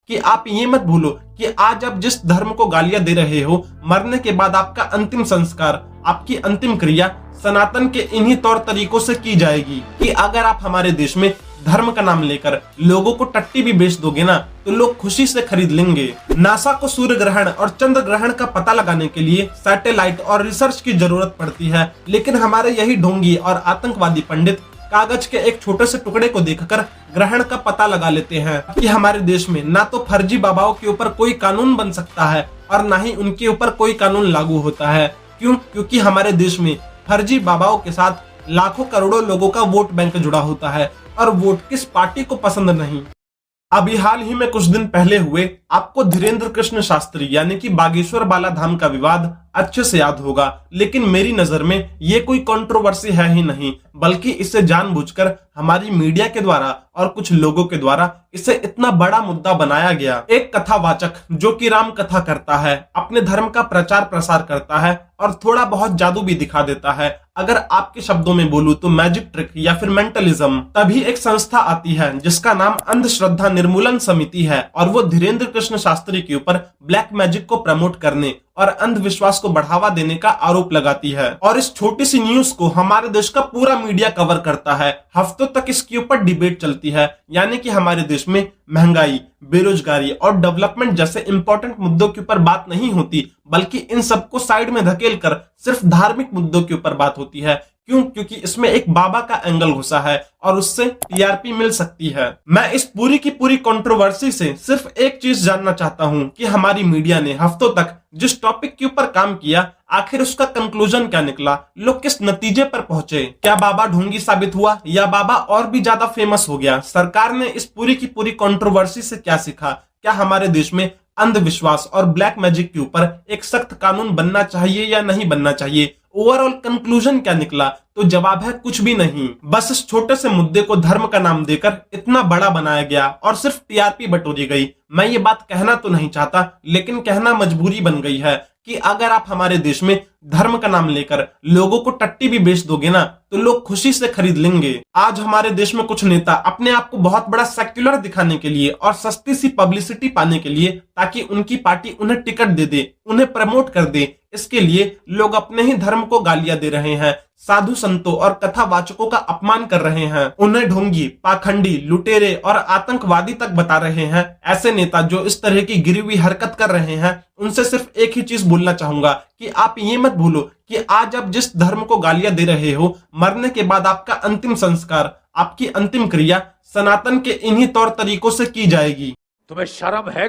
कि आप ये मत भूलो कि आज आप जिस धर्म को गालियां दे रहे हो, मरने के बाद आपका अंतिम संस्कार, आपकी अंतिम क्रिया सनातन के इन्हीं तौर तरीकों से की जाएगी कि अगर आप हमारे देश में धर्म का नाम लेकर लोगों को टट्टी भी बेच दोगे ना, तो लोग खुशी से खरीद लेंगे। नासा को सूर्य ग्रहण और चंद्र ग्रहण का पता लगाने के लिए सैटेलाइट और रिसर्च की जरूरत पड़ती है, लेकिन हमारे यही ढोंगी और आतंकवादी पंडित कागज के एक छोटे से टुकड़े को देखकर ग्रहण का पता लगा लेते हैं कि हमारे देश में ना तो फर्जी बाबाओं के ऊपर कोई कानून बन सकता है और ना ही उनके ऊपर कोई कानून लागू होता है। क्यों? क्योंकि हमारे देश में फर्जी बाबाओं के साथ लाखों करोड़ों लोगों का वोट बैंक जुड़ा होता है और वोट किस पार्टी को पसंद नहीं। अभी हाल ही में कुछ दिन पहले हुए आपको धीरेन्द्र कृष्ण शास्त्री यानी कि बागेश्वर बाला धाम का विवाद अच्छे से याद होगा, लेकिन मेरी नजर में ये कोई कंट्रोवर्सी है ही नहीं, बल्कि इसे जानबूझकर हमारी मीडिया के द्वारा और कुछ लोगों के द्वारा इसे इतना बड़ा मुद्दा बनाया गया। एक कथावाचक जो कि राम कथा करता है, अपने धर्म का प्रचार प्रसार करता है और थोड़ा बहुत जादू भी दिखा देता है, अगर आपके शब्दों में बोलूं तो मैजिक ट्रिक या फिर मेंटलिज्म। तभी एक संस्था आती है जिसका नाम अंधश्रद्धा निर्मूलन समिति है और वो धीरेन्द्र कृष्ण शास्त्री के ऊपर ब्लैक मैजिक को प्रमोट करने और अंधविश्वास को बढ़ावा देने का आरोप लगाती है। और इस छोटी सी न्यूज को हमारे देश का पूरा मीडिया कवर करता है। हफ्तों तक इसके ऊपर डिबेट चलती है, यानी कि हमारे देश में महंगाई, बेरोजगारी और डेवलपमेंट जैसे इंपॉर्टेंट मुद्दों के ऊपर बात नहीं होती, बल्कि इन सबको साइड में धकेल कर सिर्फ धार्मिक मुद्दों के ऊपर बात होती है। क्यों? क्योंकि इसमें एक बाबा का एंगल घुसा है और उससे टीआरपी मिल सकती है। मैं इस पूरी की पूरी कंट्रोवर्सी से सिर्फ एक चीज जानना चाहता हूं कि हमारी मीडिया ने हफ्तों तक जिस टॉपिक के ऊपर काम किया, आखिर उसका कंक्लूजन क्या निकला? लोग किस नतीजे पर पहुंचे? क्या बाबा ढोंगी साबित हुआ या बाबा और भी ज्यादा फेमस हो गया? सरकार ने इस पूरी की पूरी कंट्रोवर्सी से क्या सीखा? क्या हमारे देश में अंधविश्वास और ब्लैक मैजिक के ऊपर एक सख्त कानून बनना चाहिए या नहीं बनना चाहिए? ओवरऑल कंक्लूजन क्या निकला? तो जवाब है कुछ भी नहीं। बस इस छोटे से मुद्दे को धर्म का नाम देकर इतना बड़ा बनाया गया और सिर्फ टीआरपी बटोरी गई। मैं ये बात कहना तो नहीं चाहता, लेकिन कहना मजबूरी बन गई है कि अगर आप हमारे देश में धर्म का नाम लेकर लोगों को टट्टी भी बेच दोगे ना, तो लोग खुशी से खरीद लेंगे। आज हमारे देश में कुछ नेता अपने आप को बहुत बड़ा सेक्युलर दिखाने के लिए और सस्ती सी पब्लिसिटी पाने के लिए, ताकि उनकी पार्टी उन्हें टिकट दे दे, उन्हें प्रमोट कर दे, इसके लिए लोग अपने ही धर्म को गालियां दे रहे हैं, साधु संतों और कथावाचकों का अपमान कर रहे हैं, उन्हें ढोंगी, पाखंडी, लुटेरे और आतंकवादी तक बता रहे हैं। ऐसे नेता जो इस तरह की गिरी हुई हरकत कर रहे हैं, उनसे सिर्फ एक ही चीज बोलना चाहूंगा कि आप ये मत भूलो कि आज आप जिस धर्म को गालियां दे रहे हो, मरने के बाद आपका अंतिम संस्कार, आपकी अंतिम क्रिया सनातन के इन्हीं तौर तरीकों से की जाएगी। तुम्हें शर्म है?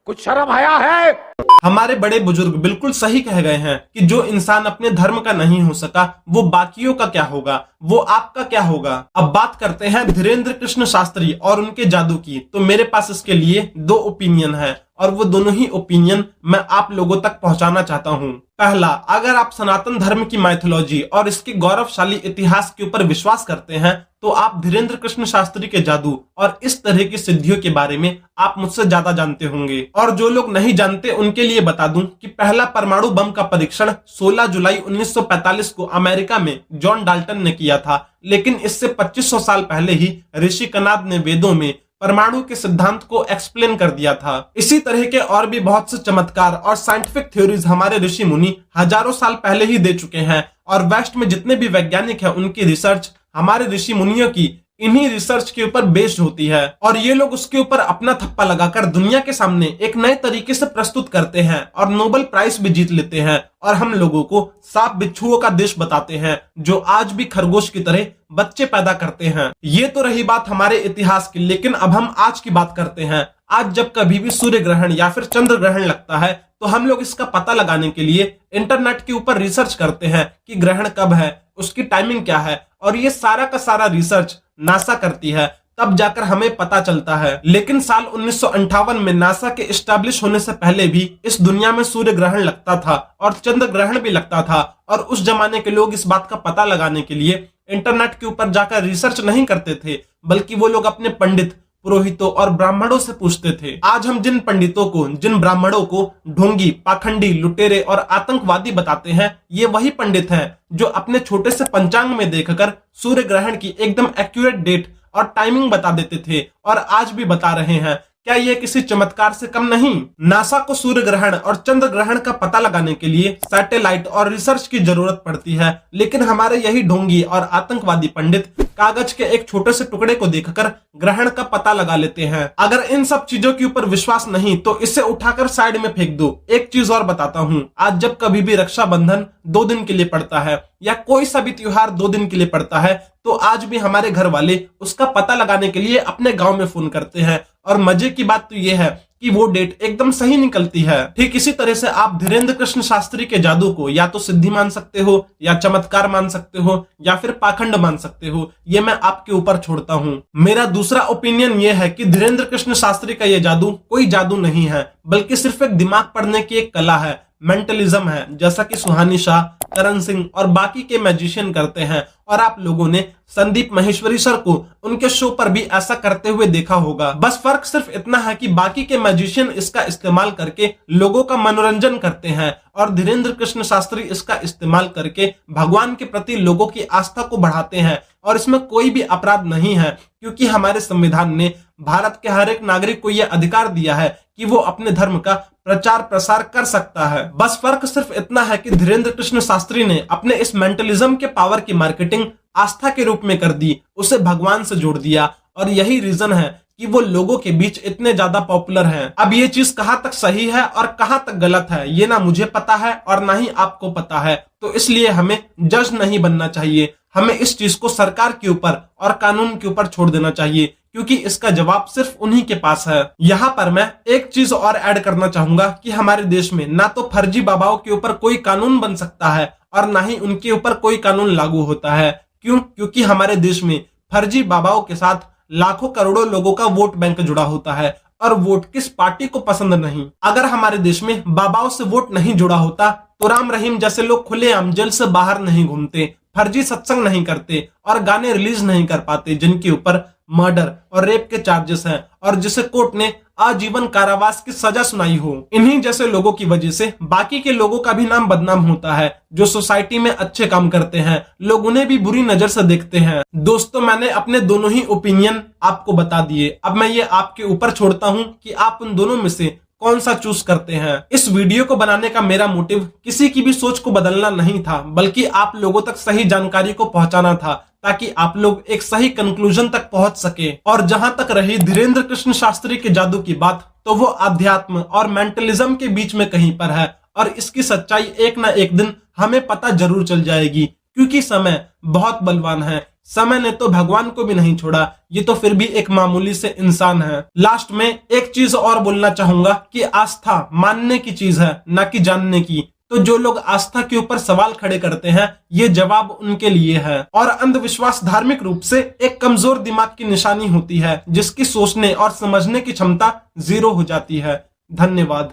कुछ शर्म आया है? हमारे बड़े बुजुर्ग बिल्कुल सही कह गए हैं कि जो इंसान अपने धर्म का नहीं हो सका, वो बाकियों का क्या होगा, वो आपका क्या होगा। अब बात करते हैं धीरेन्द्र कृष्ण शास्त्री और उनके जादू की। तो मेरे पास इसके लिए दो ओपिनियन है और वो दोनों ही ओपिनियन मैं आप लोगों तक पहुंचाना चाहता हूं। पहला, अगर आप सनातन धर्म की माइथोलॉजी और इसके गौरवशाली इतिहास के ऊपर विश्वास करते हैं, तो आप धीरेन्द्र कृष्ण शास्त्री के जादू और इस तरह की सिद्धियों के बारे में आप मुझसे ज्यादा जानते होंगे। और जो लोग नहीं जानते उनके लिए बता दूं कि पहला परमाणु बम का परीक्षण 16 जुलाई 1945 को अमेरिका में जॉन डाल्टन ने किया था, लेकिन इससे 2500 साल पहले ही ऋषि कनाद ने वेदों में परमाणु के सिद्धांत को एक्सप्लेन कर दिया था। इसी तरह के और भी बहुत से चमत्कार और साइंटिफिक थ्योरीज हमारे ऋषि मुनि हजारों साल पहले ही दे चुके हैं और वेस्ट में जितने भी वैज्ञानिक हैं, उनकी रिसर्च हमारे ऋषि मुनियों की इन्हीं रिसर्च के ऊपर बेस्ड होती है और ये लोग उसके ऊपर अपना थप्पा लगाकर दुनिया के सामने एक नए तरीके से प्रस्तुत करते हैं और नोबेल प्राइज भी जीत लेते हैं और हम लोगों को सांप बिच्छुओं का देश बताते हैं, जो आज भी खरगोश की तरह बच्चे पैदा करते हैं। ये तो रही बात हमारे इतिहास की, लेकिन अब हम आज की बात करते हैं। आज जब कभी भी सूर्य ग्रहण या फिर चंद्र ग्रहण लगता है, तो हम लोग इसका पता लगाने के लिए इंटरनेट के ऊपर रिसर्च करते हैं कि ग्रहण कब है, उसकी टाइमिंग क्या है, और ये सारा का सारा रिसर्च नासा करती है, तब जाकर हमें पता चलता है। लेकिन साल 1958 में नासा के एस्टैब्लिश होने से पहले भी इस दुनिया में सूर्य ग्रहण लगता था और चंद्र ग्रहण भी लगता था, और उस जमाने के लोग इस बात का पता लगाने के लिए इंटरनेट के ऊपर जाकर रिसर्च नहीं करते थे, बल्कि वो लोग अपने पंडित, पुरोहितों और ब्राह्मणों से पूछते थे। आज हम जिन पंडितों को, जिन ब्राह्मणों को ढोंगी, पाखंडी, लुटेरे और आतंकवादी बताते हैं, ये वही पंडित हैं जो अपने छोटे से पंचांग में देखकर सूर्य ग्रहण की एकदम एक्यूरेट डेट और टाइमिंग बता देते थे और आज भी बता रहे हैं। क्या ये किसी चमत्कार से कम नहीं? नासा को सूर्य ग्रहण और चंद्र ग्रहण का पता लगाने के लिए सैटेलाइट और रिसर्च की जरूरत पड़ती है, लेकिन हमारे यही ढोंगी और आतंकवादी पंडित कागज के एक छोटे से टुकड़े को देखकर ग्रहण का पता लगा लेते हैं। अगर इन सब चीजों के ऊपर विश्वास नहीं तो इसे उठाकर साइड में फेंक दो। एक चीज और बताता हूँ, आज जब कभी भी रक्षाबंधन 2 दिन के लिए पड़ता है या कोई सा भी त्योहार 2 दिन के लिए पड़ता है, तो आज भी हमारे घर वाले उसका पता लगाने के लिए अपने गांव में फोन करते हैं। और मजे की बात तो यह है कि वो डेट एकदम सही निकलती है। ठीक इसी तरह से आप धीरेन्द्र कृष्ण शास्त्री के जादू को या तो सिद्धि मान सकते हो, या चमत्कार मान सकते हो, या फिर पाखंड मान सकते हो। ये मैं आपके ऊपर छोड़ता हूँ। मेरा दूसरा ओपिनियन ये है कि धीरेन्द्र कृष्ण शास्त्री का ये जादू कोई जादू नहीं है, बल्कि सिर्फ एक दिमाग पढ़ने की एक कला है, मेंटलिज्म है, जैसा कि सुहानी शाह, करण सिंह और बाकी के मैजिशियन करते हैं। और आप लोगों ने संदीप माहेश्वरी सर को उनके शो पर भी ऐसा करते हुए देखा होगा। बस फर्क सिर्फ इतना है कि बाकी के मैजिशियन इसका इस्तेमाल करके लोगों का मनोरंजन करते हैं और धीरेन्द्र कृष्ण शास्त्री इसका इस्तेमाल करके भगवान के प्रति लोगों की आस्था को बढ़ाते हैं। और इसमें कोई भी अपराध नहीं है, क्योंकि हमारे संविधान ने भारत के हर एक नागरिक को यह अधिकार दिया है कि वो अपने धर्म का प्रचार प्रसार कर सकता है। बस फर्क सिर्फ इतना है कि धीरेन्द्र कृष्ण शास्त्री ने अपने इस मेंटलिज्म के पावर की मार्केटिंग आस्था के रूप में कर दी, उसे भगवान से जोड़ दिया, और यही रीजन है कि वो लोगों के बीच इतने ज्यादा पॉपुलर हैं। अब ये चीज कहां तक सही है और कहां तक गलत है, ये ना मुझे पता है और ना ही आपको पता है, तो इसलिए हमें जज नहीं बनना चाहिए। हमें इस चीज को सरकार के ऊपर और कानून के ऊपर छोड़ देना चाहिए, क्योंकि इसका जवाब सिर्फ उन्हीं के पास है। यहाँ पर मैं एक चीज और ऐड करना चाहूंगा कि हमारे देश में ना तो फर्जी बाबाओं के ऊपर कोई कानून बन सकता है और ना ही उनके ऊपर कोई कानून लागू होता है। क्यों? क्योंकि हमारे देश में फर्जी बाबाओं के साथ लाखों करोड़ों लोगों का वोट बैंक जुड़ा होता है, और वोट किस पार्टी को पसंद नहीं। अगर हमारे देश में बाबाओं से वोट नहीं जुड़ा होता तो राम रहीम जैसे लोग खुलेआम जेल से बाहर नहीं घूमते, फर्जी सत्संग नहीं करते और गाने रिलीज नहीं कर पाते जिनके ऊपर मर्डर और रेप के चार्जेस हैं और जिसे कोर्ट ने आजीवन कारावास की सजा सुनाई हो। इन्हीं जैसे लोगों की वजह से बाकी के लोगों का भी नाम बदनाम होता है। जो सोसाइटी में अच्छे काम करते हैं, लोग उन्हें भी बुरी नजर से देखते हैं। दोस्तों, मैंने अपने दोनों ही ओपिनियन आपको बता दिए। अब मैं ये आपके ऊपर छोड़ता हूँ कि आप उन दोनों में से कौन सा चूज करते हैं। इस वीडियो को बनाने का मेरा मोटिव किसी की भी सोच को बदलना नहीं था, बल्कि आप लोगों तक सही जानकारी को पहुंचाना था, ताकि आप लोग एक सही कंक्लूजन तक पहुंच सके। और जहां तक रही धीरेन्द्र कृष्ण शास्त्री के जादू की बात, तो वो अध्यात्म और मेंटलिज्म के बीच में कहीं पर है, और इसकी सच्चाई एक ना एक दिन हमें पता जरूर चल जाएगी, क्योंकि समय बहुत बलवान है। समय ने तो भगवान को भी नहीं छोड़ा, ये तो फिर भी एक मामूली से इंसान है। लास्ट में एक चीज और बोलना चाहूंगा कि आस्था मानने की चीज है, ना कि जानने की। तो जो लोग आस्था के ऊपर सवाल खड़े करते हैं, ये जवाब उनके लिए है। और अंधविश्वास धार्मिक रूप से एक कमजोर दिमाग की निशानी होती है, जिसकी सोचने और समझने की क्षमता 0 हो जाती है। धन्यवाद।